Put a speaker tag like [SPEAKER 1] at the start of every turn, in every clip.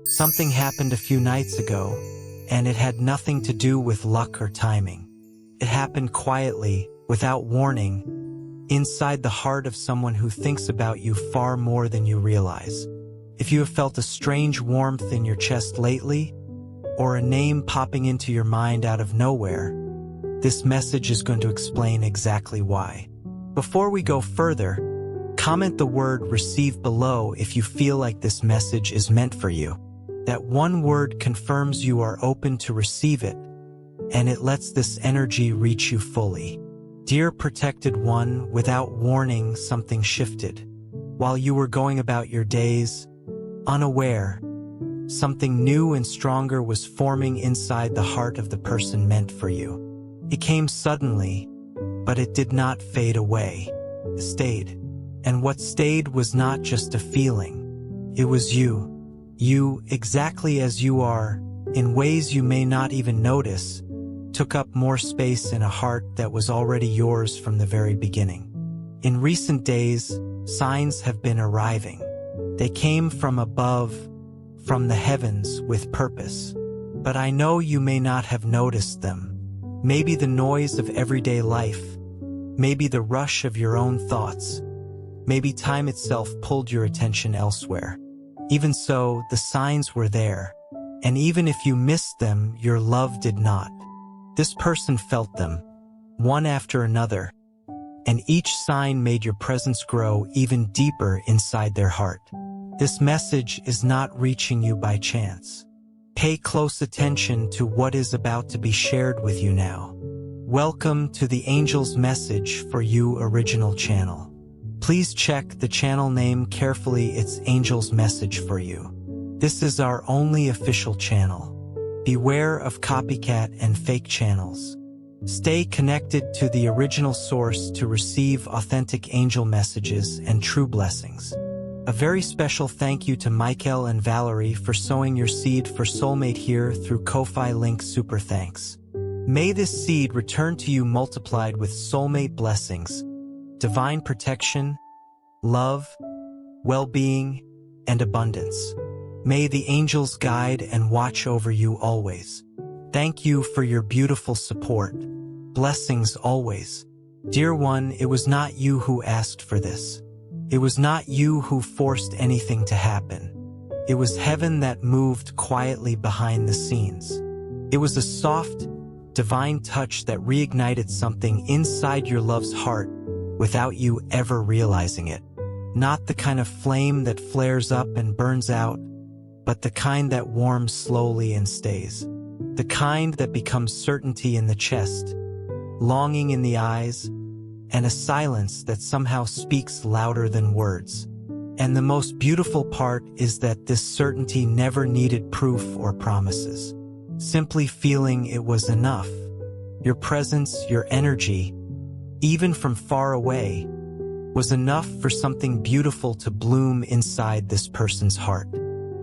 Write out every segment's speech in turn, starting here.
[SPEAKER 1] Something happened a few nights ago, and it had nothing to do with luck or timing. It happened quietly, without warning, inside the heart of someone who thinks about you far more than you realize. If you have felt a strange warmth in your chest lately, or a name popping into your mind out of nowhere, this message is going to explain exactly why. Before we go further, comment the word "receive" below if you feel like this message is meant for you. That one word confirms you are open to receive it, and it lets this energy reach you fully. Dear protected one, without warning, something shifted. While you were going about your days, unaware, something new and stronger was forming inside the heart of the person meant for you. It came suddenly, but it did not fade away. It stayed. And what stayed was not just a feeling. It was you. You, exactly as you are, in ways you may not even notice, took up more space in a heart that was already yours from the very beginning. In recent days, signs have been arriving. They came from above, from the heavens, with purpose. But I know you may not have noticed them. Maybe the noise of everyday life, maybe the rush of your own thoughts, maybe time itself pulled your attention elsewhere. Even so, the signs were there, and even if you missed them, your love did not. This person felt them, one after another, and each sign made your presence grow even deeper inside their heart. This message is not reaching you by chance. Pay close attention to what is about to be shared with you now. Welcome to the Angel's Message for You original channel. Please check the channel name carefully. It's Angel's Message for You. This is our only official channel. Beware of copycat and fake channels. Stay connected to the original source to receive authentic angel messages and true blessings. A very special thank you to Michael and Valerie for sowing your seed for Soulmate here through Ko-Fi link. Super thanks. May this seed return to you multiplied with soulmate blessings, divine protection, love, well-being, and abundance. May the angels guide and watch over you always. Thank you for your beautiful support. Blessings always. Dear one, it was not you who asked for this. It was not you who forced anything to happen. It was heaven that moved quietly behind the scenes. It was a soft, divine touch that reignited something inside your love's heart without you ever realizing it. Not the kind of flame that flares up and burns out, but the kind that warms slowly and stays. The kind that becomes certainty in the chest, longing in the eyes, and a silence that somehow speaks louder than words. And the most beautiful part is that this certainty never needed proof or promises. Simply feeling it was enough. Your presence, your energy, even from far away, was enough for something beautiful to bloom inside this person's heart.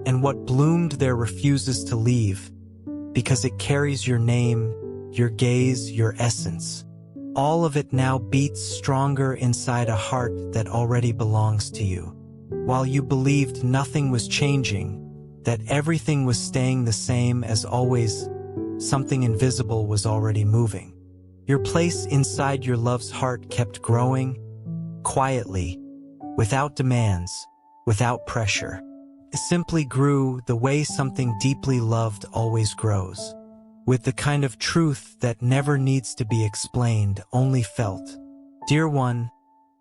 [SPEAKER 1] And what bloomed there refuses to leave, because it carries your name, your gaze, your essence. All of it now beats stronger inside a heart that already belongs to you. While you believed nothing was changing, that everything was staying the same as always, something invisible was already moving. Your place inside your love's heart kept growing, quietly, without demands, without pressure. It simply grew the way something deeply loved always grows. With the kind of truth that never needs to be explained, only felt. Dear one,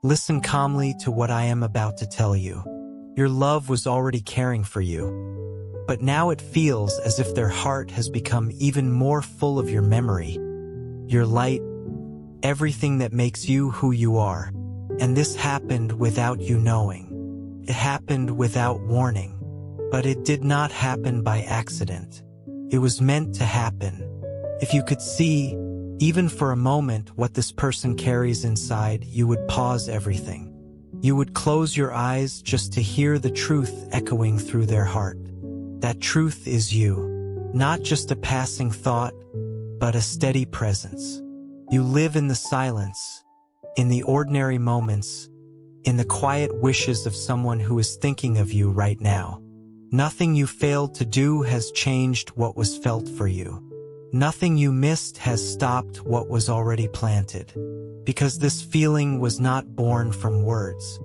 [SPEAKER 1] listen calmly to what I am about to tell you. Your love was already caring for you, but now it feels as if their heart has become even more full of your memory, your light, everything that makes you who you are. And this happened without you knowing. It happened without warning, but it did not happen by accident. It was meant to happen. If you could see, even for a moment, what this person carries inside, you would pause everything. You would close your eyes just to hear the truth echoing through their heart. That truth is you. Not just a passing thought, but a steady presence. You live in the silence, in the ordinary moments, in the quiet wishes of someone who is thinking of you right now. Nothing you failed to do has changed what was felt for you. Nothing you missed has stopped what was already planted. Because this feeling was not born from words,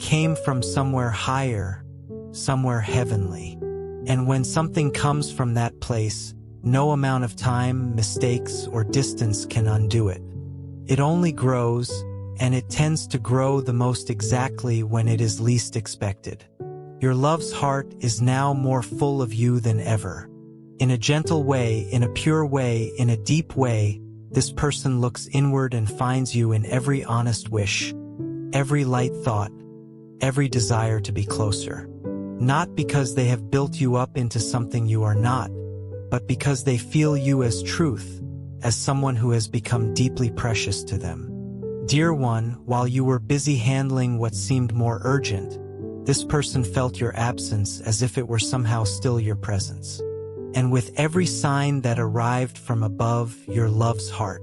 [SPEAKER 1] came from somewhere higher, somewhere heavenly. And when something comes from that place, no amount of time, mistakes, or distance can undo it. It only grows, and it tends to grow the most exactly when it is least expected. Your love's heart is now more full of you than ever. In a gentle way, in a pure way, in a deep way, this person looks inward and finds you in every honest wish, every light thought, every desire to be closer. Not because they have built you up into something you are not, but because they feel you as truth, as someone who has become deeply precious to them. Dear one, while you were busy handling what seemed more urgent, this person felt your absence as if it were somehow still your presence. And with every sign that arrived from above, your love's heart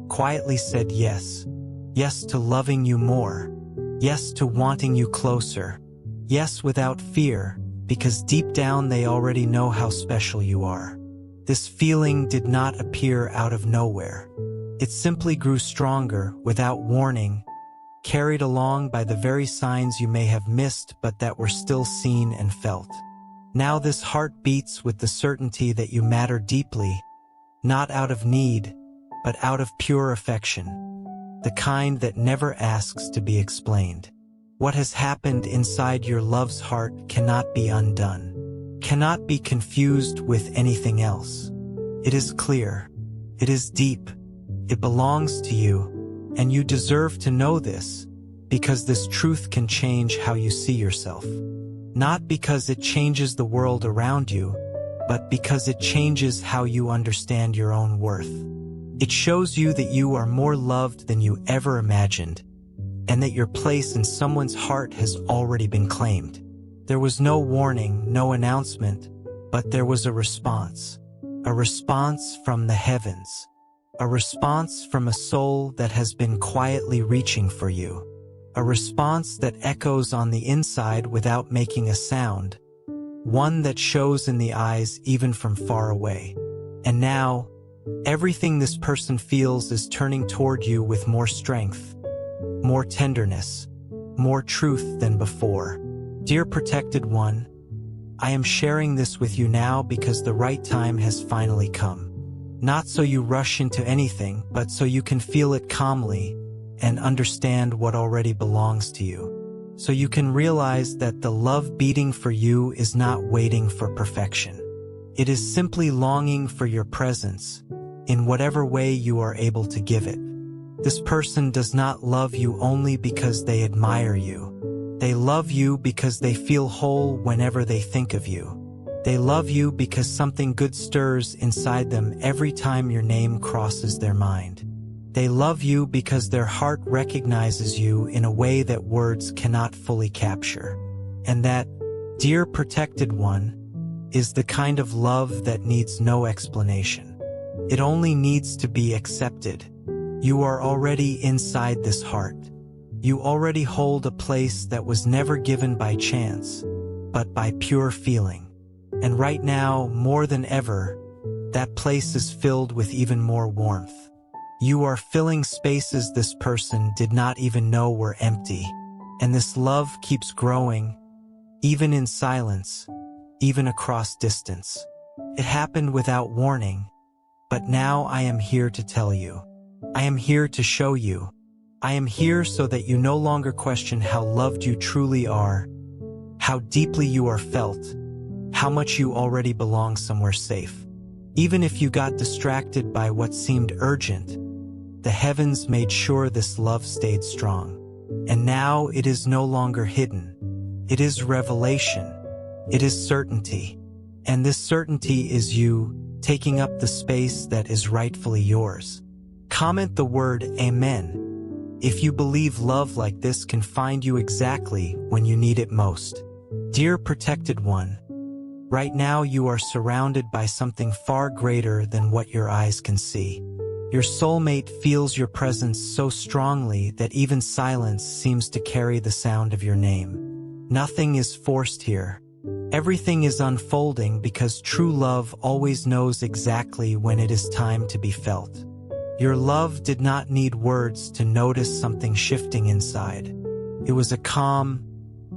[SPEAKER 1] quietly said yes. Yes to loving you more. Yes to wanting you closer. Yes without fear, because deep down they already know how special you are. This feeling did not appear out of nowhere. It simply grew stronger, without warning, carried along by the very signs you may have missed but that were still seen and felt. Now this heart beats with the certainty that you matter deeply, not out of need, but out of pure affection, the kind that never asks to be explained. What has happened inside your love's heart cannot be undone, cannot be confused with anything else. It is clear, it is deep, it belongs to you, and you deserve to know this, because this truth can change how you see yourself. Not because it changes the world around you, but because it changes how you understand your own worth. It shows you that you are more loved than you ever imagined, and that your place in someone's heart has already been claimed. There was no warning, no announcement, but there was a response from the heavens, a response from a soul that has been quietly reaching for you. A response that echoes on the inside without making a sound, one that shows in the eyes even from far away. And now, everything this person feels is turning toward you with more strength, more tenderness, more truth than before. Dear protected one, I am sharing this with you now because the right time has finally come. Not so you rush into anything, but so you can feel it calmly and understand what already belongs to you. So you can realize that the love beating for you is not waiting for perfection. It is simply longing for your presence, in whatever way you are able to give it. This person does not love you only because they admire you. They love you because they feel whole whenever they think of you. They love you because something good stirs inside them every time your name crosses their mind. They love you because their heart recognizes you in a way that words cannot fully capture. And that, dear protected one, is the kind of love that needs no explanation. It only needs to be accepted. You are already inside this heart. You already hold a place that was never given by chance, but by pure feeling. And right now, more than ever, that place is filled with even more warmth. You are filling spaces this person did not even know were empty. And this love keeps growing, even in silence, even across distance. It happened without warning, but now I am here to tell you. I am here to show you. I am here so that you no longer question how loved you truly are, how deeply you are felt, how much you already belong somewhere safe. Even if you got distracted by what seemed urgent, the heavens made sure this love stayed strong. And now it is no longer hidden. It is revelation. It is certainty. And this certainty is you taking up the space that is rightfully yours. Comment the word Amen if you believe love like this can find you exactly when you need it most. Dear protected one, right now you are surrounded by something far greater than what your eyes can see. Your soulmate feels your presence so strongly that even silence seems to carry the sound of your name. Nothing is forced here. Everything is unfolding because true love always knows exactly when it is time to be felt. Your love did not need words to notice something shifting inside. It was a calm,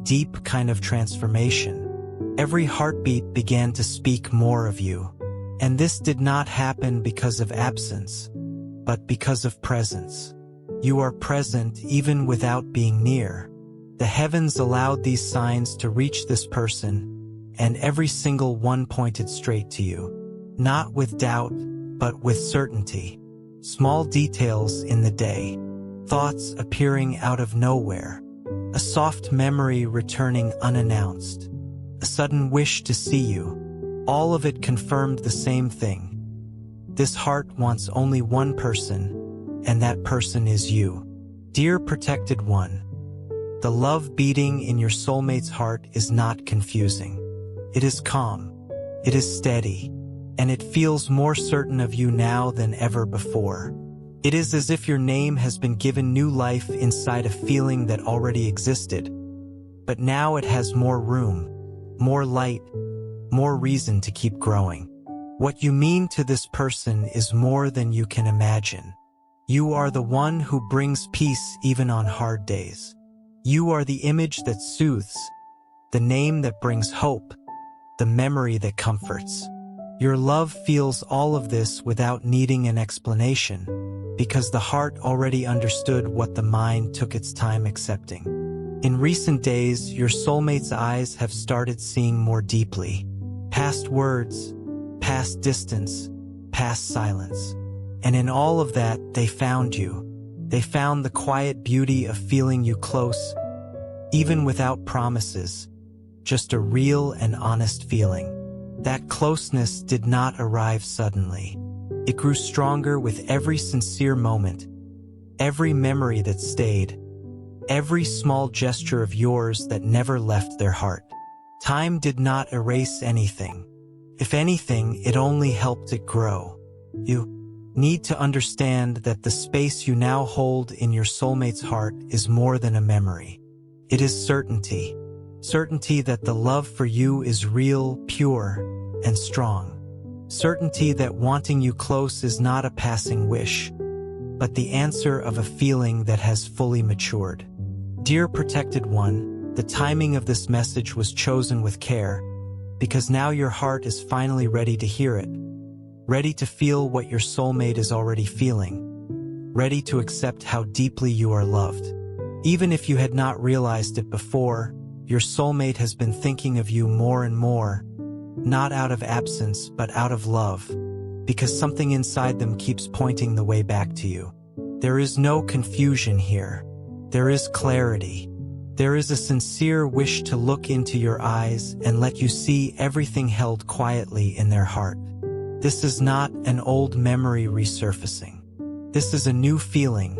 [SPEAKER 1] deep kind of transformation. Every heartbeat began to speak more of you. And this did not happen because of absence, but because of presence. You are present even without being near. The heavens allowed these signs to reach this person, and every single one pointed straight to you. Not with doubt, but with certainty. Small details in the day, thoughts appearing out of nowhere, a soft memory returning unannounced, a sudden wish to see you. All of it confirmed the same thing. This heart wants only one person, and that person is you. Dear protected one, the love beating in your soulmate's heart is not confusing. It is calm, it is steady, and it feels more certain of you now than ever before. It is as if your name has been given new life inside a feeling that already existed, but now it has more room, more light, more reason to keep growing. What you mean to this person is more than you can imagine. You are the one who brings peace even on hard days. You are the image that soothes, the name that brings hope, the memory that comforts. Your love feels all of this without needing an explanation, because the heart already understood what the mind took its time accepting. In recent days, your soulmate's eyes have started seeing more deeply, past words, past distance, past silence. And in all of that, they found you. They found the quiet beauty of feeling you close, even without promises, just a real and honest feeling. That closeness did not arrive suddenly. It grew stronger with every sincere moment, every memory that stayed, every small gesture of yours that never left their heart. Time did not erase anything. If anything, it only helped it grow. You need to understand that the space you now hold in your soulmate's heart is more than a memory. It is certainty. Certainty that the love for you is real, pure, and strong. Certainty that wanting you close is not a passing wish, but the answer of a feeling that has fully matured. Dear protected one, the timing of this message was chosen with care, because now your heart is finally ready to hear it, ready to feel what your soulmate is already feeling, ready to accept how deeply you are loved. Even if you had not realized it before, your soulmate has been thinking of you more and more, not out of absence, but out of love, because something inside them keeps pointing the way back to you. There is no confusion here. There is clarity. There is a sincere wish to look into your eyes and let you see everything held quietly in their heart. This is not an old memory resurfacing. This is a new feeling,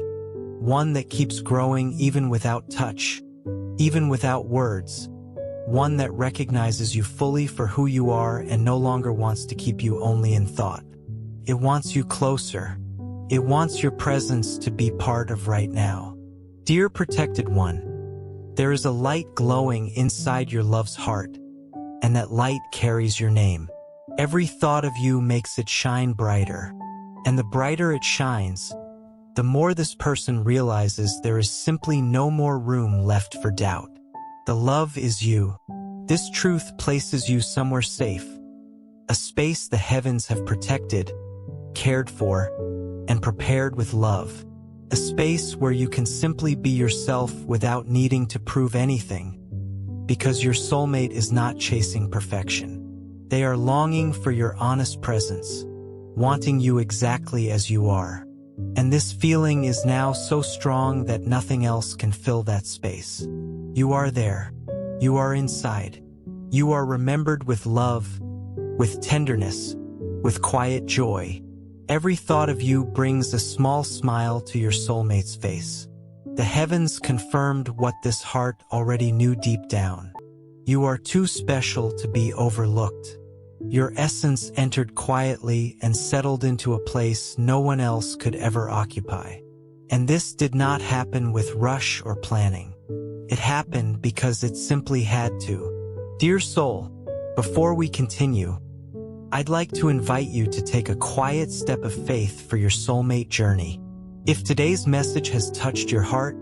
[SPEAKER 1] one that keeps growing even without touch, even without words, one that recognizes you fully for who you are and no longer wants to keep you only in thought. It wants you closer. It wants your presence to be part of right now. Dear protected one, there is a light glowing inside your love's heart, and that light carries your name. Every thought of you makes it shine brighter, and the brighter it shines, the more this person realizes there is simply no more room left for doubt. The love is you. This truth places you somewhere safe, a space the heavens have protected, cared for, and prepared with love. A space where you can simply be yourself without needing to prove anything, because your soulmate is not chasing perfection. They are longing for your honest presence, wanting you exactly as you are. And this feeling is now so strong that nothing else can fill that space. You are there. You are inside. You are remembered with love, with tenderness, with quiet joy. Every thought of you brings a small smile to your soulmate's face. The heavens confirmed what this heart already knew deep down. You are too special to be overlooked. Your essence entered quietly and settled into a place no one else could ever occupy. And this did not happen with rush or planning. It happened because it simply had to. Dear soul, Before we continue, I'd like to invite you to take a quiet step of faith for your soulmate journey. If today's message has touched your heart,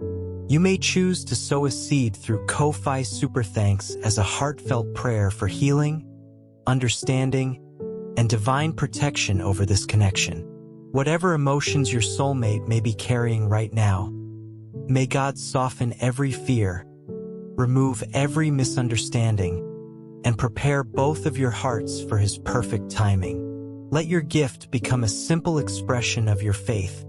[SPEAKER 1] you may choose to sow a seed through Ko-Fi Super Thanks as a heartfelt prayer for healing, understanding, and divine protection over this connection. Whatever emotions your soulmate may be carrying right now, may God soften every fear, remove every misunderstanding, and prepare both of your hearts for His perfect timing. Let your gift become a simple expression of your faith,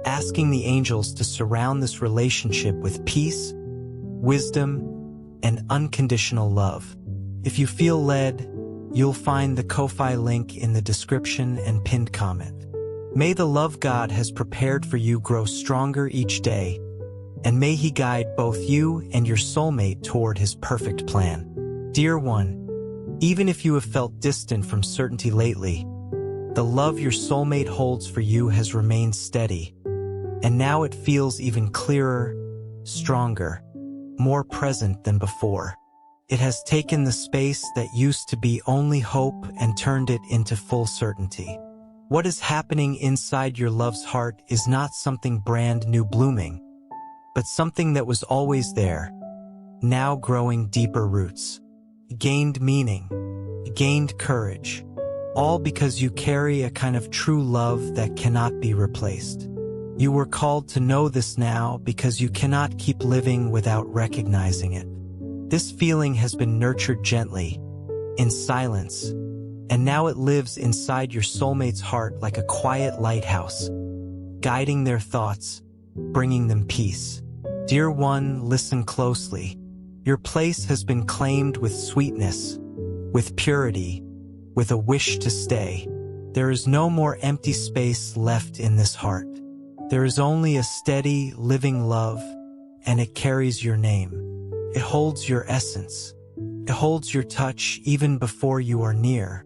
[SPEAKER 1] asking the angels to surround this relationship with peace, wisdom, and unconditional love. If you feel led, you'll find the Ko-Fi link in the description and pinned comment. May the love God has prepared for you grow stronger each day, and may He guide both you and your soulmate toward His perfect plan. Dear one, even if you have felt distant from certainty lately, the love your soulmate holds for you has remained steady, and now it feels even clearer, stronger, more present than before. It has taken the space that used to be only hope and turned it into full certainty. What is happening inside your love's heart is not something brand new blooming, but something that was always there, now growing deeper roots. Gained meaning, gained courage, all because you carry a kind of true love that cannot be replaced. You were called to know this now because you cannot keep living without recognizing it. This feeling has been nurtured gently, in silence, and now it lives inside your soulmate's heart like a quiet lighthouse, guiding their thoughts, bringing them peace. Dear one, listen closely. Your place has been claimed with sweetness, with purity, with a wish to stay. There is no more empty space left in this heart. There is only a steady, living love, and it carries your name. It holds your essence. It holds your touch even before you are near.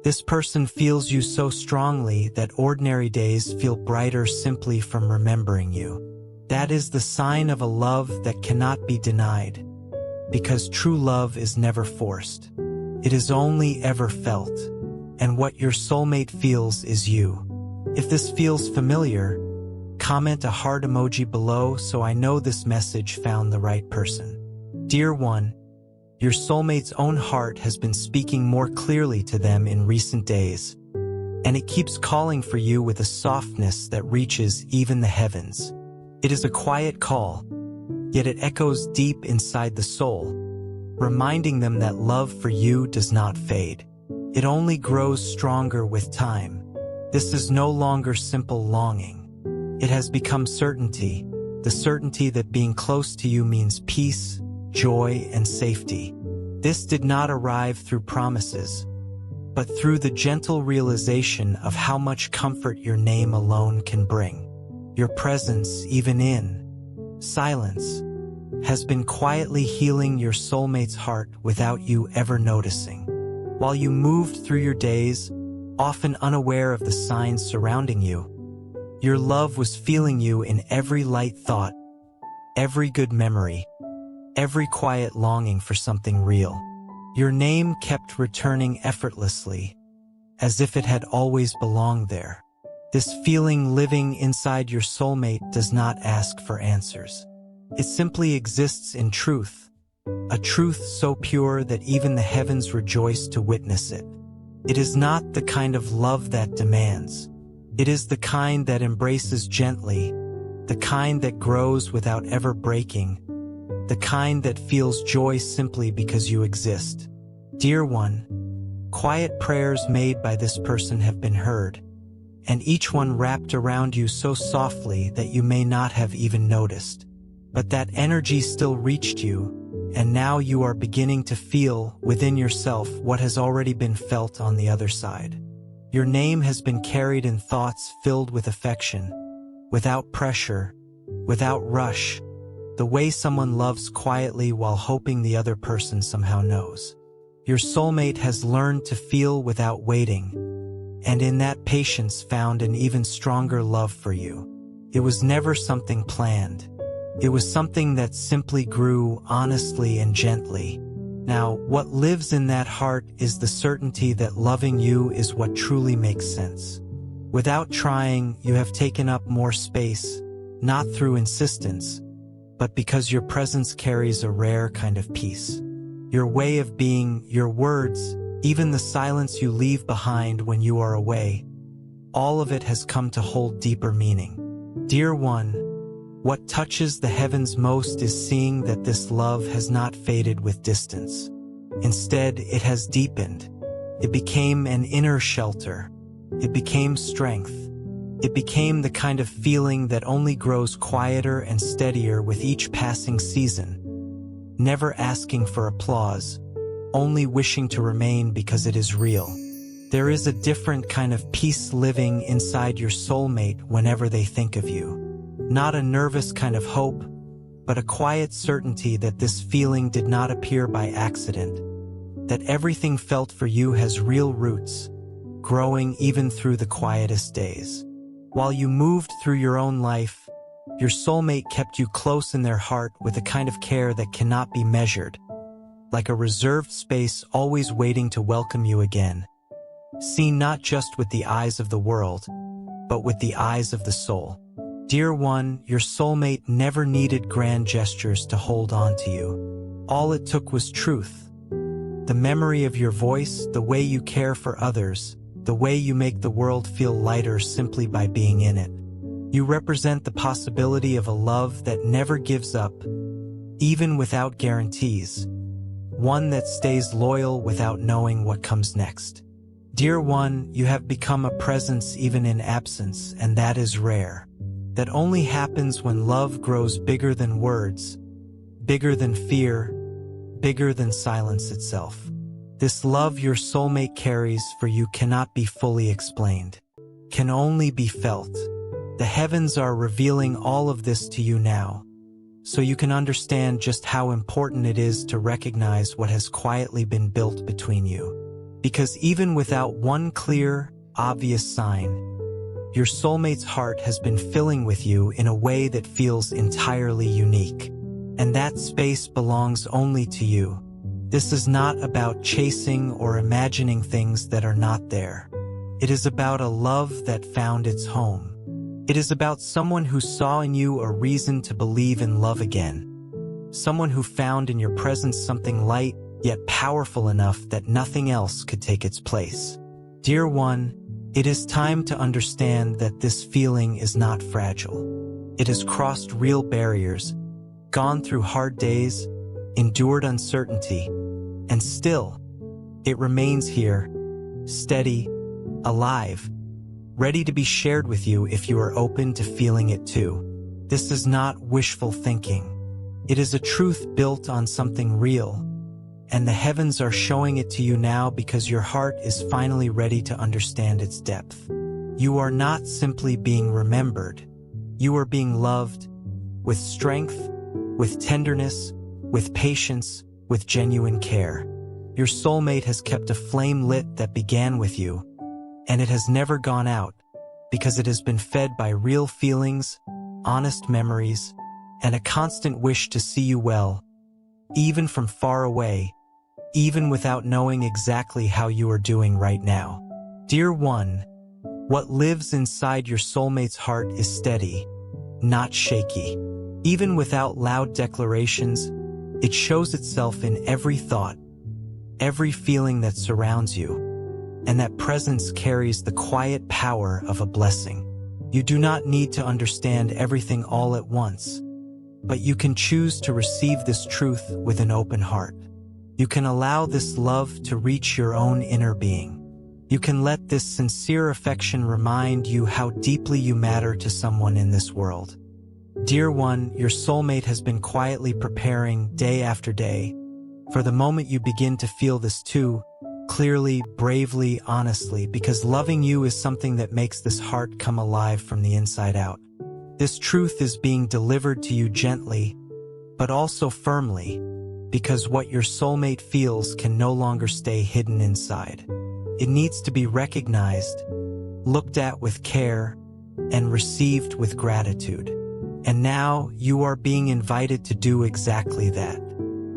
[SPEAKER 1] This person feels you so strongly that ordinary days feel brighter simply from remembering you. That is the sign of a love that cannot be denied, because true love is never forced. It is only ever felt, and what your soulmate feels is you. If this feels familiar, comment a heart emoji below so I know this message found the right person. Dear one, your soulmate's own heart has been speaking more clearly to them in recent days, and it keeps calling for you with a softness that reaches even the heavens. It is a quiet call, yet it echoes deep inside the soul, reminding them that love for you does not fade. It only grows stronger with time. This is no longer simple longing. It has become certainty, the certainty that being close to you means peace, joy, and safety. This did not arrive through promises, but through the gentle realization of how much comfort your name alone can bring. Your presence, even in silence, has been quietly healing your soulmate's heart without you ever noticing. While you moved through your days, often unaware of the signs surrounding you, your love was feeling you in every light thought, every good memory, every quiet longing for something real. Your name kept returning effortlessly, as if it had always belonged there. This feeling living inside your soulmate does not ask for answers. It simply exists in truth, a truth so pure that even the heavens rejoice to witness it. It is not the kind of love that demands. It is the kind that embraces gently, the kind that grows without ever breaking, the kind that feels joy simply because you exist. Dear one, quiet prayers made by this person have been heard, and each one wrapped around you so softly that you may not have even noticed. But that energy still reached you, and now you are beginning to feel within yourself what has already been felt on the other side. Your name has been carried in thoughts filled with affection, without pressure, without rush, the way someone loves quietly while hoping the other person somehow knows. Your soulmate has learned to feel without waiting, and in that patience found an even stronger love for you. It was never something planned. It was something that simply grew honestly and gently. Now, what lives in that heart is the certainty that loving you is what truly makes sense. Without trying, you have taken up more space, not through insistence, but because your presence carries a rare kind of peace. Your way of being, your words, even the silence you leave behind when you are away, all of it has come to hold deeper meaning. Dear one, what touches the heavens most is seeing that this love has not faded with distance. Instead, it has deepened. It became an inner shelter. It became strength. It became the kind of feeling that only grows quieter and steadier with each passing season, never asking for applause, only wishing to remain because it is real. There is a different kind of peace living inside your soulmate whenever they think of you. Not a nervous kind of hope, but a quiet certainty that this feeling did not appear by accident, that everything felt for you has real roots, growing even through the quietest days. While you moved through your own life, your soulmate kept you close in their heart with a kind of care that cannot be measured, like a reserved space always waiting to welcome you again. Seen not just with the eyes of the world, but with the eyes of the soul. Dear one, your soulmate never needed grand gestures to hold on to you. All it took was truth. The memory of your voice, the way you care for others, the way you make the world feel lighter simply by being in it. You represent the possibility of a love that never gives up, even without guarantees. One that stays loyal without knowing what comes next. Dear one, you have become a presence even in absence, and that is rare. That only happens when love grows bigger than words, bigger than fear, bigger than silence itself. This love your soulmate carries for you cannot be fully explained, can only be felt. The heavens are revealing all of this to you now, so you can understand just how important it is to recognize what has quietly been built between you. Because even without one clear, obvious sign, your soulmate's heart has been filling with you in a way that feels entirely unique. And that space belongs only to you. This is not about chasing or imagining things that are not there. It is about a love that found its home. It is about someone who saw in you a reason to believe in love again. Someone who found in your presence something light, yet powerful enough that nothing else could take its place. Dear one, it is time to understand that this feeling is not fragile. It has crossed real barriers, gone through hard days, endured uncertainty, and still, it remains here, steady, alive, ready to be shared with you if you are open to feeling it too. This is not wishful thinking. It is a truth built on something real, and the heavens are showing it to you now because your heart is finally ready to understand its depth. You are not simply being remembered. You are being loved with strength, with tenderness, with patience, with genuine care. Your soulmate has kept a flame lit that began with you, and it has never gone out because it has been fed by real feelings, honest memories, and a constant wish to see you well, even from far away, even without knowing exactly how you are doing right now. Dear one, what lives inside your soulmate's heart is steady, not shaky. Even without loud declarations, it shows itself in every thought, every feeling that surrounds you, and that presence carries the quiet power of a blessing. You do not need to understand everything all at once, but you can choose to receive this truth with an open heart. You can allow this love to reach your own inner being. You can let this sincere affection remind you how deeply you matter to someone in this world. Dear one, your soulmate has been quietly preparing day after day for the moment you begin to feel this too, clearly, bravely, honestly, because loving you is something that makes this heart come alive from the inside out. This truth is being delivered to you gently, but also firmly, because what your soulmate feels can no longer stay hidden inside. It needs to be recognized, looked at with care, and received with gratitude. And now you are being invited to do exactly that.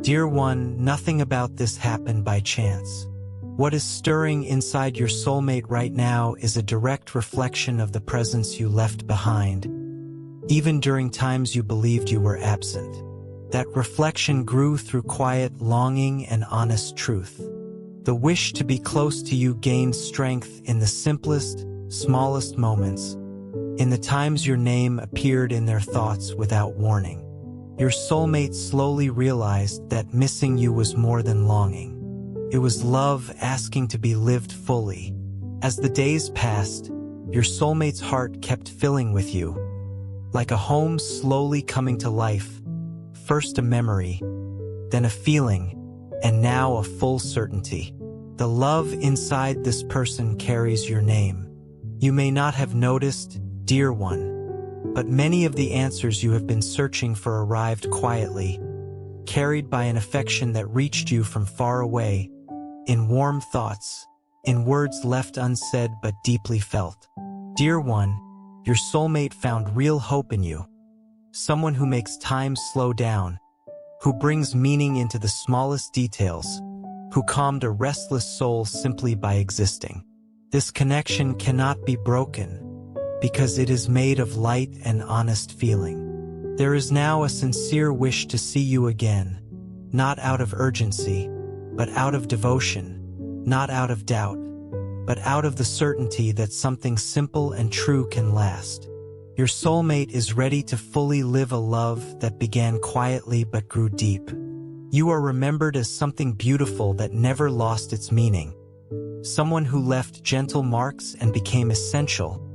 [SPEAKER 1] Dear one, nothing about this happened by chance. What is stirring inside your soulmate right now is a direct reflection of the presence you left behind, even during times you believed you were absent. That reflection grew through quiet longing and honest truth. The wish to be close to you gained strength in the simplest, smallest moments, in the times your name appeared in their thoughts without warning. Your soulmate slowly realized that missing you was more than longing. It was love asking to be lived fully. As the days passed, your soulmate's heart kept filling with you, like a home slowly coming to life, first a memory, then a feeling, and now a full certainty. The love inside this person carries your name. You may not have noticed, dear one, but many of the answers you have been searching for arrived quietly, carried by an affection that reached you from far away, in warm thoughts, in words left unsaid but deeply felt. Dear one, your soulmate found real hope in you, someone who makes time slow down, who brings meaning into the smallest details, who calmed a restless soul simply by existing. This connection cannot be broken, because it is made of light and honest feeling. There is now a sincere wish to see you again, not out of urgency, but out of devotion, not out of doubt, but out of the certainty that something simple and true can last. Your soulmate is ready to fully live a love that began quietly but grew deep. You are remembered as something beautiful that never lost its meaning, someone who left gentle marks and became essential,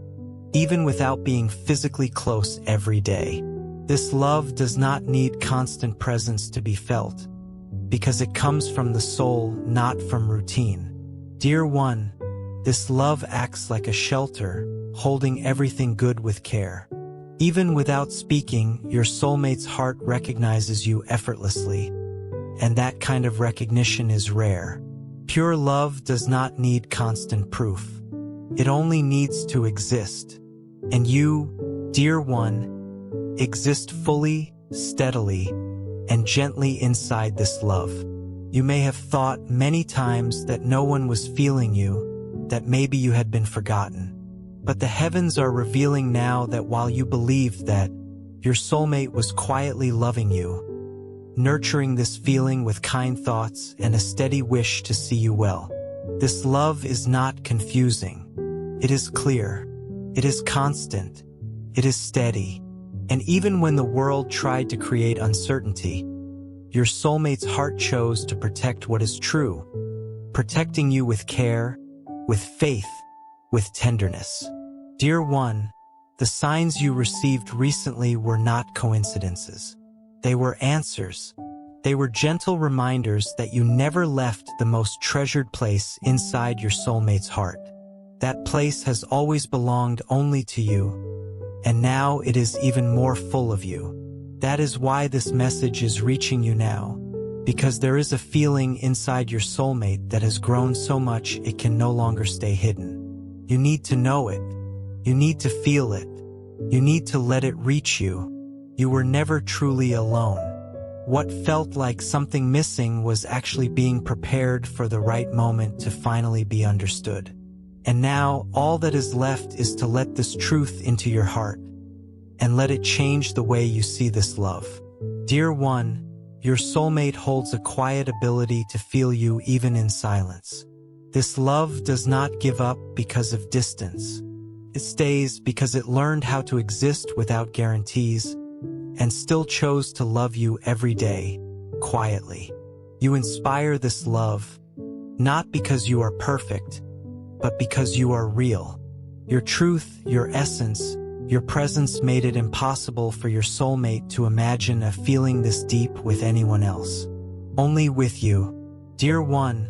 [SPEAKER 1] even without being physically close every day. This love does not need constant presence to be felt, because it comes from the soul, not from routine. Dear one, this love acts like a shelter, holding everything good with care. Even without speaking, your soulmate's heart recognizes you effortlessly, and that kind of recognition is rare. Pure love does not need constant proof. It only needs to exist. And you, dear one, exist fully, steadily, and gently inside this love. You may have thought many times that no one was feeling you, that maybe you had been forgotten. But the heavens are revealing now that while you believed that, your soulmate was quietly loving you, nurturing this feeling with kind thoughts and a steady wish to see you well. This love is not confusing. It is clear. It is constant. It is steady. And even when the world tried to create uncertainty, your soulmate's heart chose to protect what is true, protecting you with care, with faith, with tenderness. Dear one, the signs you received recently were not coincidences. They were answers. They were gentle reminders that you never left the most treasured place inside your soulmate's heart. That place has always belonged only to you, and now it is even more full of you. That is why this message is reaching you now, because there is a feeling inside your soulmate that has grown so much it can no longer stay hidden. You need to know it. You need to feel it. You need to let it reach you. You were never truly alone. What felt like something missing was actually being prepared for the right moment to finally be understood. And now, all that is left is to let this truth into your heart, and let it change the way you see this love. Dear one, your soulmate holds a quiet ability to feel you even in silence. This love does not give up because of distance. It stays because it learned how to exist without guarantees, and still chose to love you every day, quietly. You inspire this love, not because you are perfect, but because you are real. Your truth, your essence, your presence made it impossible for your soulmate to imagine a feeling this deep with anyone else. Only with you. Dear one,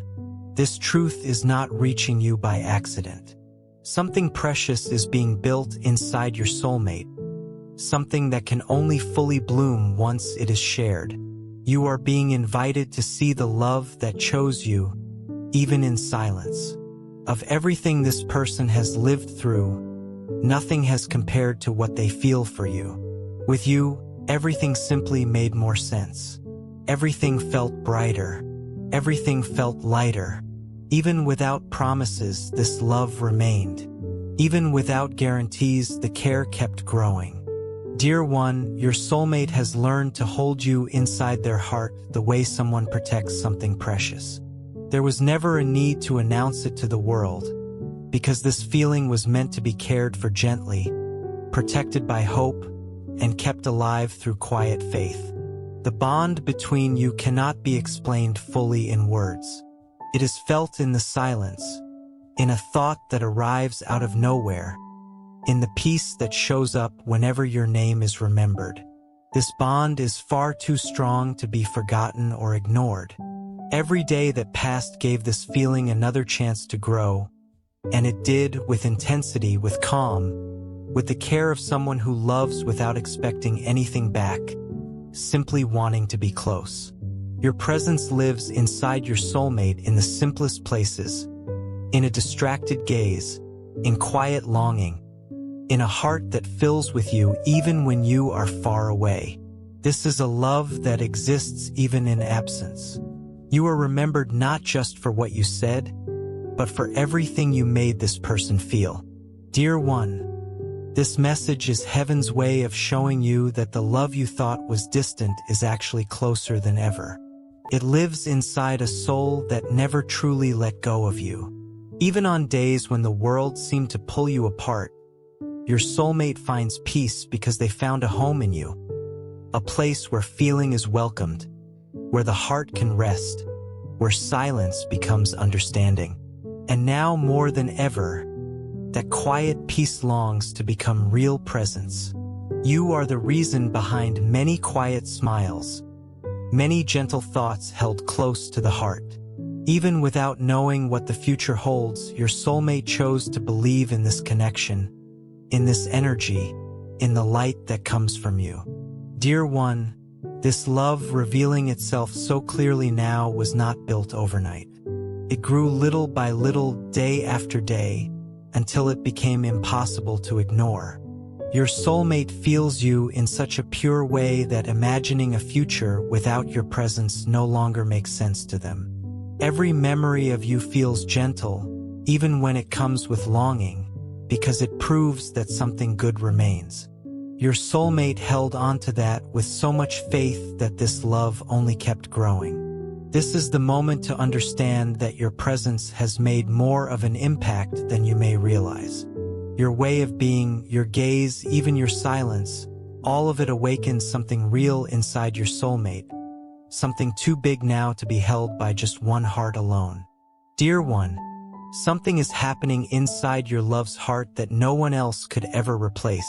[SPEAKER 1] this truth is not reaching you by accident. Something precious is being built inside your soulmate, something that can only fully bloom once it is shared. You are being invited to see the love that chose you, even in silence. Of everything this person has lived through, nothing has compared to what they feel for you. With you, everything simply made more sense. Everything felt brighter. Everything felt lighter. Even without promises, this love remained. Even without guarantees, the care kept growing. Dear one, your soulmate has learned to hold you inside their heart the way someone protects something precious. There was never a need to announce it to the world, because this feeling was meant to be cared for gently, protected by hope, and kept alive through quiet faith. The bond between you cannot be explained fully in words. It is felt in the silence, in a thought that arrives out of nowhere, in the peace that shows up whenever your name is remembered. This bond is far too strong to be forgotten or ignored. Every day that passed gave this feeling another chance to grow, and it did with intensity, with calm, with the care of someone who loves without expecting anything back, simply wanting to be close. Your presence lives inside your soulmate in the simplest places, in a distracted gaze, in quiet longing, in a heart that fills with you even when you are far away. This is a love that exists even in absence. You are remembered not just for what you said, but for everything you made this person feel. Dear one, this message is heaven's way of showing you that the love you thought was distant is actually closer than ever. It lives inside a soul that never truly let go of you. Even on days when the world seemed to pull you apart, your soulmate finds peace because they found a home in you, a place where feeling is welcomed, where the heart can rest, where silence becomes understanding. And now more than ever, that quiet peace longs to become real presence. You are the reason behind many quiet smiles, many gentle thoughts held close to the heart. Even without knowing what the future holds, your soulmate chose to believe in this connection, in this energy, in the light that comes from you. Dear one, this love revealing itself so clearly now was not built overnight. It grew little by little, day after day, until it became impossible to ignore. Your soulmate feels you in such a pure way that imagining a future without your presence no longer makes sense to them. Every memory of you feels gentle, even when it comes with longing, because it proves that something good remains. Your soulmate held on to that with so much faith that this love only kept growing. This is the moment to understand that your presence has made more of an impact than you may realize. Your way of being, your gaze, even your silence, all of it awakens something real inside your soulmate, something too big now to be held by just one heart alone. Dear one, something is happening inside your love's heart that no one else could ever replace,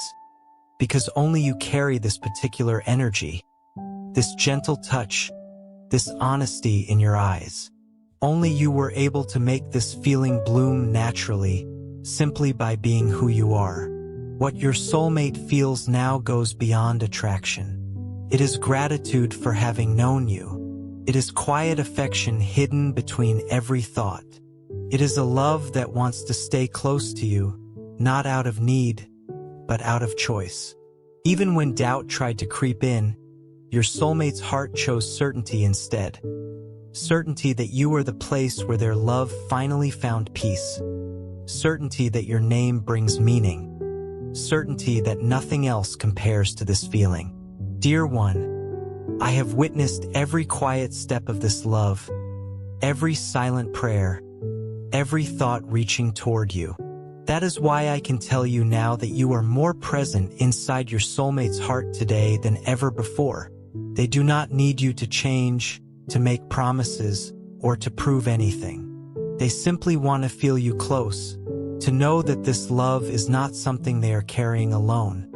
[SPEAKER 1] because only you carry this particular energy, this gentle touch, this honesty in your eyes. Only you were able to make this feeling bloom naturally, simply by being who you are. What your soulmate feels now goes beyond attraction. It is gratitude for having known you. It is quiet affection hidden between every thought. It is a love that wants to stay close to you, not out of need, but out of choice. Even when doubt tried to creep in, your soulmate's heart chose certainty instead. Certainty that you were the place where their love finally found peace. Certainty that your name brings meaning. Certainty that nothing else compares to this feeling. Dear one, I have witnessed every quiet step of this love, every silent prayer, every thought reaching toward you. That is why I can tell you now that you are more present inside your soulmate's heart today than ever before. They do not need you to change, to make promises, or to prove anything. They simply want to feel you close, to know that this love is not something they are carrying alone,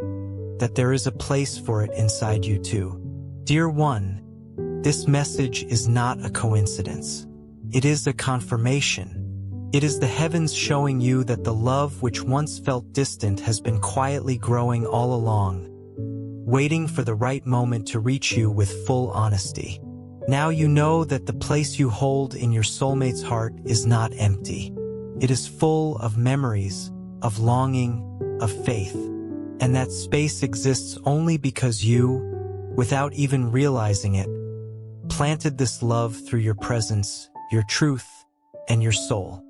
[SPEAKER 1] that there is a place for it inside you too. Dear one, this message is not a coincidence. It is a confirmation. It is the heavens showing you that the love which once felt distant has been quietly growing all along, waiting for the right moment to reach you with full honesty. Now you know that the place you hold in your soulmate's heart is not empty. It is full of memories, of longing, of faith. And that space exists only because you, without even realizing it, planted this love through your presence, your truth, and your soul.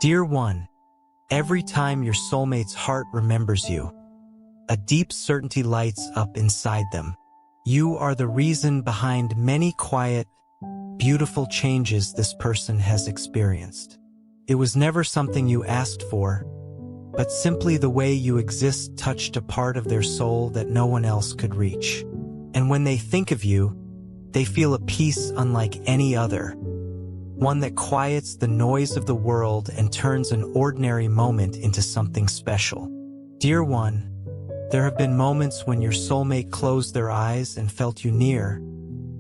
[SPEAKER 1] Dear one, every time your soulmate's heart remembers you, a deep certainty lights up inside them. You are the reason behind many quiet, beautiful changes this person has experienced. It was never something you asked for, but simply the way you exist touched a part of their soul that no one else could reach. And when they think of you, they feel a peace unlike any other, one that quiets the noise of the world and turns an ordinary moment into something special. Dear one, there have been moments when your soulmate closed their eyes and felt you near,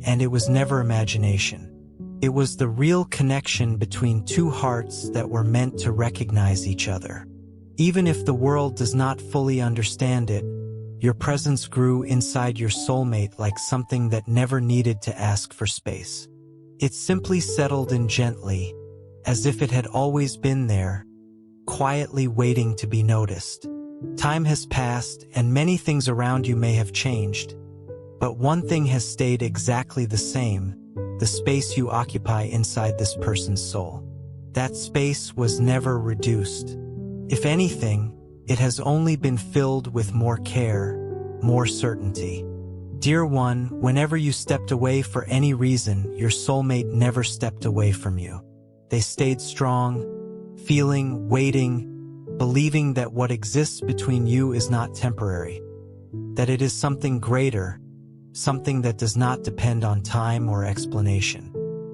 [SPEAKER 1] and it was never imagination. It was the real connection between two hearts that were meant to recognize each other. Even if the world does not fully understand it, your presence grew inside your soulmate like something that never needed to ask for space. It simply settled in gently, as if it had always been there, quietly waiting to be noticed. Time has passed and many things around you may have changed, but one thing has stayed exactly the same: the space you occupy inside this person's soul. That space was never reduced. If anything, it has only been filled with more care, more certainty. Dear one, whenever you stepped away for any reason, your soulmate never stepped away from you. They stayed strong, feeling, waiting, believing that what exists between you is not temporary, that it is something greater, something that does not depend on time or explanation.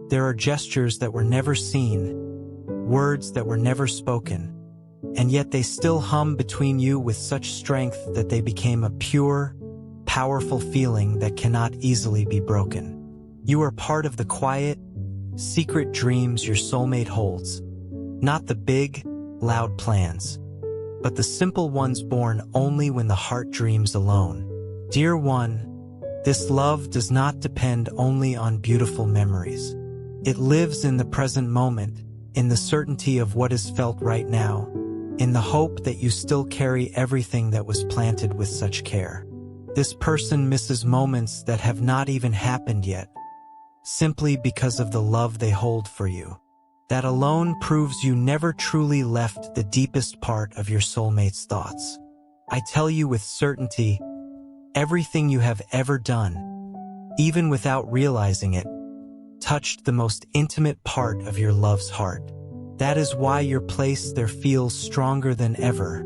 [SPEAKER 1] There are gestures that were never seen, words that were never spoken, and yet they still hum between you with such strength that they became a pure, powerful feeling that cannot easily be broken. You are part of the quiet, secret dreams your soulmate holds, not the big, loud plans, but the simple ones born only when the heart dreams alone. Dear one, this love does not depend only on beautiful memories. It lives in the present moment, in the certainty of what is felt right now, in the hope that you still carry everything that was planted with such care. This person misses moments that have not even happened yet, simply because of the love they hold for you. That alone proves you never truly left the deepest part of your soulmate's thoughts. I tell you with certainty, everything you have ever done, even without realizing it, touched the most intimate part of your love's heart. That is why your place there feels stronger than ever,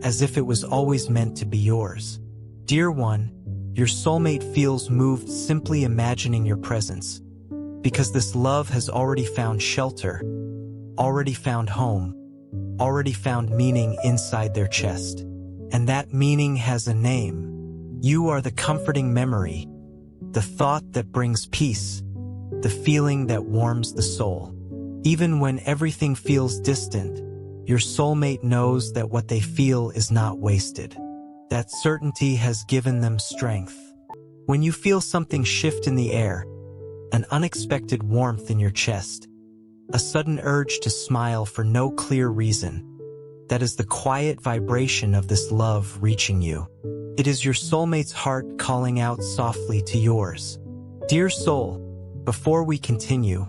[SPEAKER 1] as if it was always meant to be yours. Dear one, your soulmate feels moved simply imagining your presence, because this love has already found shelter, already found home, already found meaning inside their chest. And that meaning has a name. You are the comforting memory, the thought that brings peace, the feeling that warms the soul. Even when everything feels distant, your soulmate knows that what they feel is not wasted. That certainty has given them strength. When you feel something shift in the air, an unexpected warmth in your chest, a sudden urge to smile for no clear reason, that is the quiet vibration of this love reaching you. It is your soulmate's heart calling out softly to yours. Dear soul, before we continue,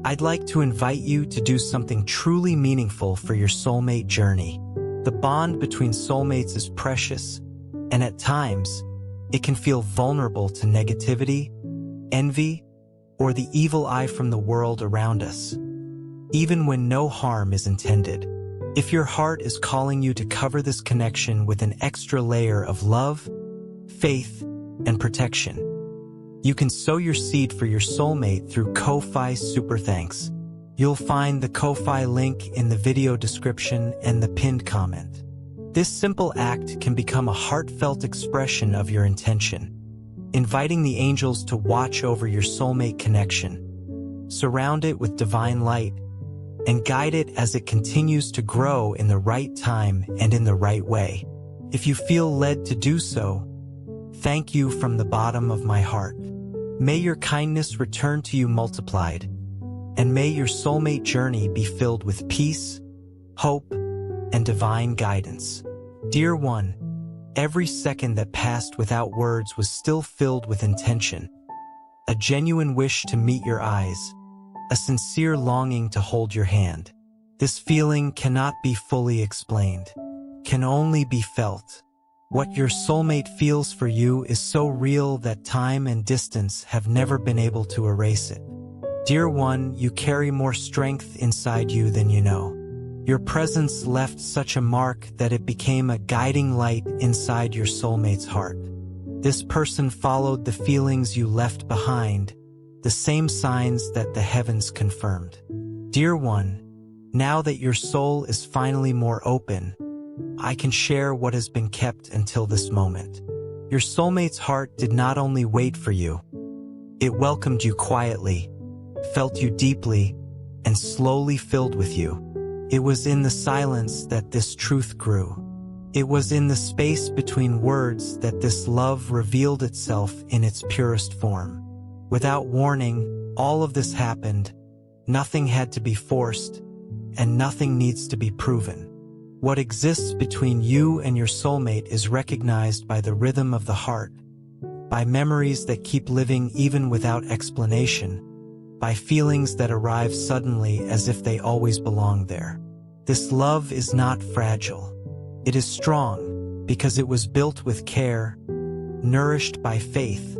[SPEAKER 1] I'd like to invite you to do something truly meaningful for your soulmate journey. The bond between soulmates is precious, and at times, it can feel vulnerable to negativity, envy, or the evil eye from the world around us, even when no harm is intended. If your heart is calling you to cover this connection with an extra layer of love, faith, and protection, you can sow your seed for your soulmate through Ko-Fi Super Thanks. You'll find the Ko-Fi link in the video description and the pinned comment. This simple act can become a heartfelt expression of your intention, inviting the angels to watch over your soulmate connection, surround it with divine light, and guide it as it continues to grow in the right time and in the right way. If you feel led to do so, thank you from the bottom of my heart. May your kindness return to you multiplied, and may your soulmate journey be filled with peace, hope, and divine guidance. Dear one, every second that passed without words was still filled with intention, a genuine wish to meet your eyes, a sincere longing to hold your hand. This feeling cannot be fully explained, can only be felt. What your soulmate feels for you is so real that time and distance have never been able to erase it. Dear one, you carry more strength inside you than you know. Your presence left such a mark that it became a guiding light inside your soulmate's heart. This person followed the feelings you left behind, the same signs that the heavens confirmed. Dear one, now that your soul is finally more open, I can share what has been kept until this moment. Your soulmate's heart did not only wait for you, it welcomed you quietly, felt you deeply, and slowly filled with you. It was in the silence that this truth grew. It was in the space between words that this love revealed itself in its purest form. Without warning, all of this happened. Nothing had to be forced, and nothing needs to be proven. What exists between you and your soulmate is recognized by the rhythm of the heart, by memories that keep living even without explanation, by feelings that arrive suddenly as if they always belong there. This love is not fragile. It is strong because it was built with care, nourished by faith,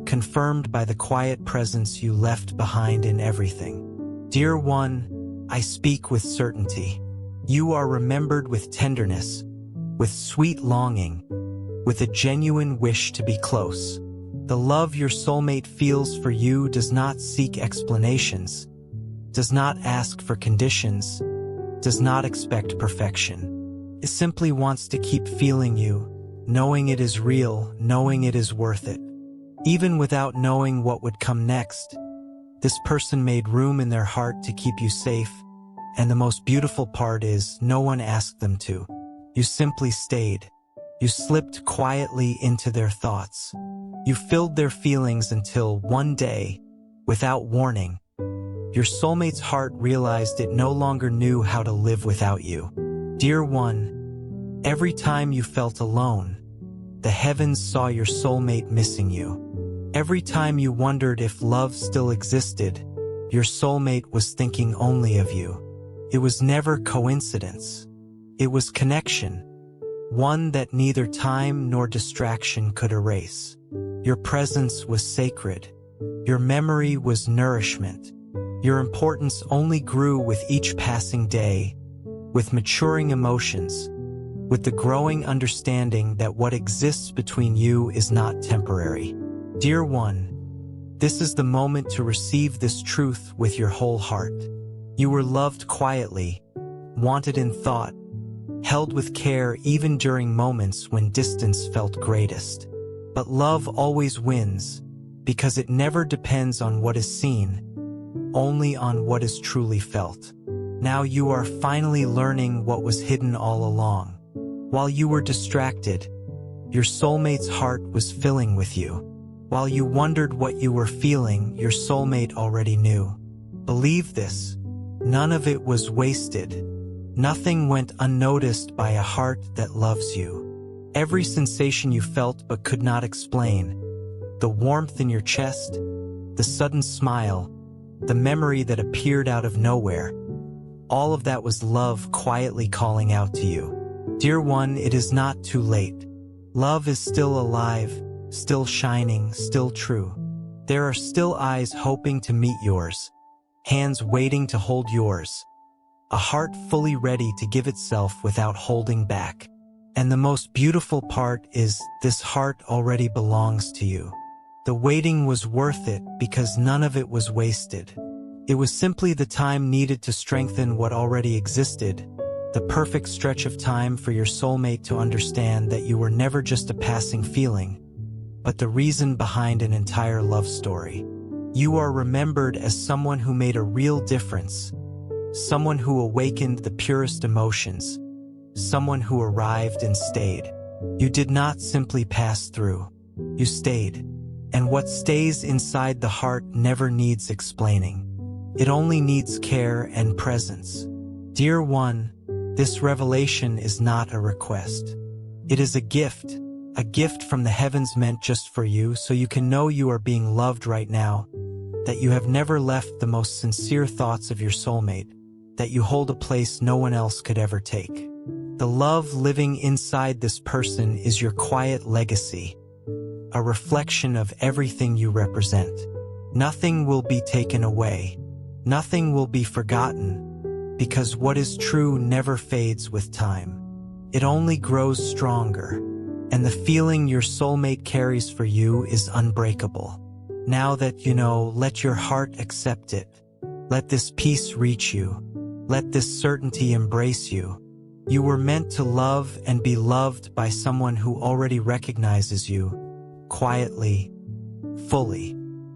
[SPEAKER 1] confirmed by the quiet presence you left behind in everything. Dear one, I speak with certainty. You are remembered with tenderness, with sweet longing, with a genuine wish to be close. The love your soulmate feels for you does not seek explanations, does not ask for conditions, does not expect perfection. It simply wants to keep feeling you, knowing it is real, knowing it is worth it. Even without knowing what would come next, this person made room in their heart to keep you safe, and the most beautiful part is no one asked them to. You simply stayed. You slipped quietly into their thoughts. You filled their feelings until one day, without warning, your soulmate's heart realized it no longer knew how to live without you. Dear one, every time you felt alone, the heavens saw your soulmate missing you. Every time you wondered if love still existed, your soulmate was thinking only of you. It was never coincidence. It was connection, one that neither time nor distraction could erase. Your presence was sacred. Your memory was nourishment. Your importance only grew with each passing day, with maturing emotions, with the growing understanding that what exists between you is not temporary. Dear one, this is the moment to receive this truth with your whole heart. You were loved quietly, wanted in thought, held with care even during moments when distance felt greatest. But love always wins, because it never depends on what is seen, only on what is truly felt. Now you are finally learning what was hidden all along. While you were distracted, your soulmate's heart was filling with you. While you wondered what you were feeling, your soulmate already knew. Believe this. None of it was wasted. Nothing went unnoticed by a heart that loves you. Every sensation you felt but could not explain, the warmth in your chest, the sudden smile, the memory that appeared out of nowhere, all of that was love quietly calling out to you. Dear one, it is not too late. Love is still alive, still shining, still true. There are still eyes hoping to meet yours, hands waiting to hold yours, a heart fully ready to give itself without holding back. And the most beautiful part is this heart already belongs to you. The waiting was worth it because none of it was wasted. It was simply the time needed to strengthen what already existed, the perfect stretch of time for your soulmate to understand that you were never just a passing feeling, but the reason behind an entire love story. You are remembered as someone who made a real difference, someone who awakened the purest emotions, someone who arrived and stayed. You did not simply pass through, you stayed. And what stays inside the heart never needs explaining. It only needs care and presence. Dear one, this revelation is not a request. It is a gift a gift from the heavens meant just for you, so you can know you are being loved right now, that you have never left the most sincere thoughts of your soulmate, that you hold a place no one else could ever take. The love living inside this person is your quiet legacy, a reflection of everything you represent. Nothing will be taken away. Nothing will be forgotten, because what is true never fades with time. It only grows stronger, and the feeling your soulmate carries for you is unbreakable. Now that you know, let your heart accept it. Let this peace reach you. Let this certainty embrace you. You were meant to love and be loved by someone who already recognizes you, quietly, fully.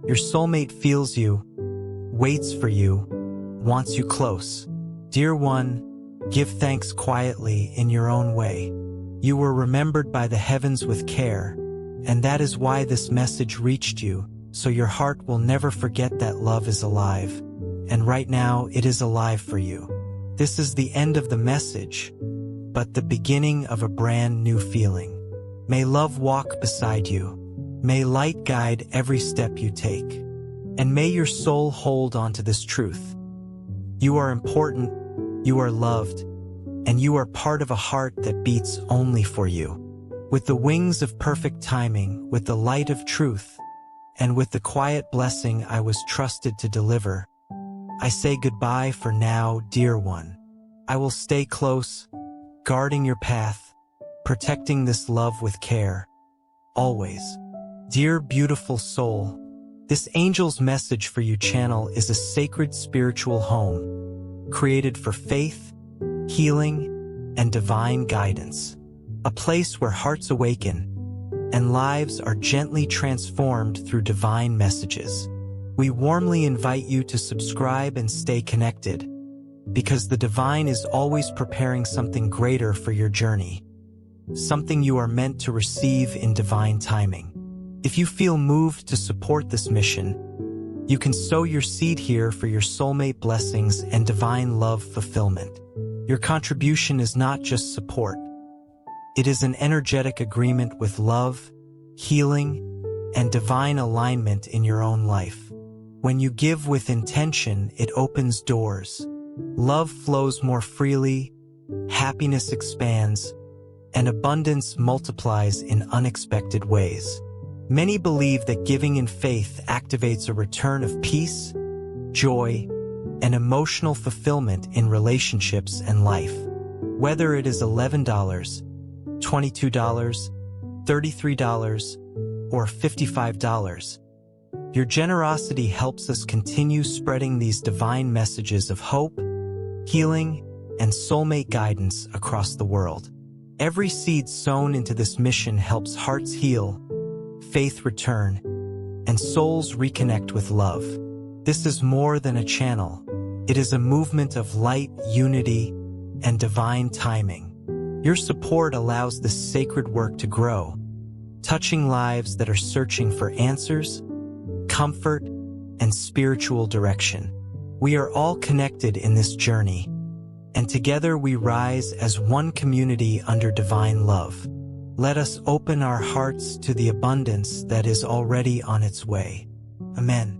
[SPEAKER 1] Your soulmate feels you, waits for you, wants you close. Dear one, give thanks quietly in your own way. You were remembered by the heavens with care, and that is why this message reached you, so your heart will never forget that love is alive. And right now, it is alive for you. This is the end of the message, but the beginning of a brand new feeling. May love walk beside you. May light guide every step you take. And may your soul hold on to this truth. You are important, you are loved, and you are part of a heart that beats only for you. With the wings of perfect timing, with the light of truth, and with the quiet blessing I was trusted to deliver, I say goodbye for now, dear one. I will stay close, guarding your path, protecting this love with care, always. Dear beautiful soul, this angel's message for you channel is a sacred spiritual home, created for faith, healing, and divine guidance. A place where hearts awaken, and lives are gently transformed through divine messages. We warmly invite you to subscribe and stay connected, because the divine is always preparing something greater for your journey, something you are meant to receive in divine timing. If you feel moved to support this mission, you can sow your seed here for your soulmate blessings and divine love fulfillment. Your contribution is not just support. It is an energetic agreement with love, healing, and divine alignment in your own life. When you give with intention, it opens doors. Love flows more freely, happiness expands, and abundance multiplies in unexpected ways. Many believe that giving in faith activates a return of peace, joy, and emotional fulfillment in relationships and life. Whether it is $11, $22, $33, or $55, your generosity helps us continue spreading these divine messages of hope, healing, and soulmate guidance across the world. Every seed sown into this mission helps hearts heal, faith return, and souls reconnect with love. This is more than a channel. It is a movement of light, unity, and divine timing. Your support allows this sacred work to grow, touching lives that are searching for answers, comfort, and spiritual direction. We are all connected in this journey, and together we rise as one community under divine love. Let us open our hearts to the abundance that is already on its way. Amen.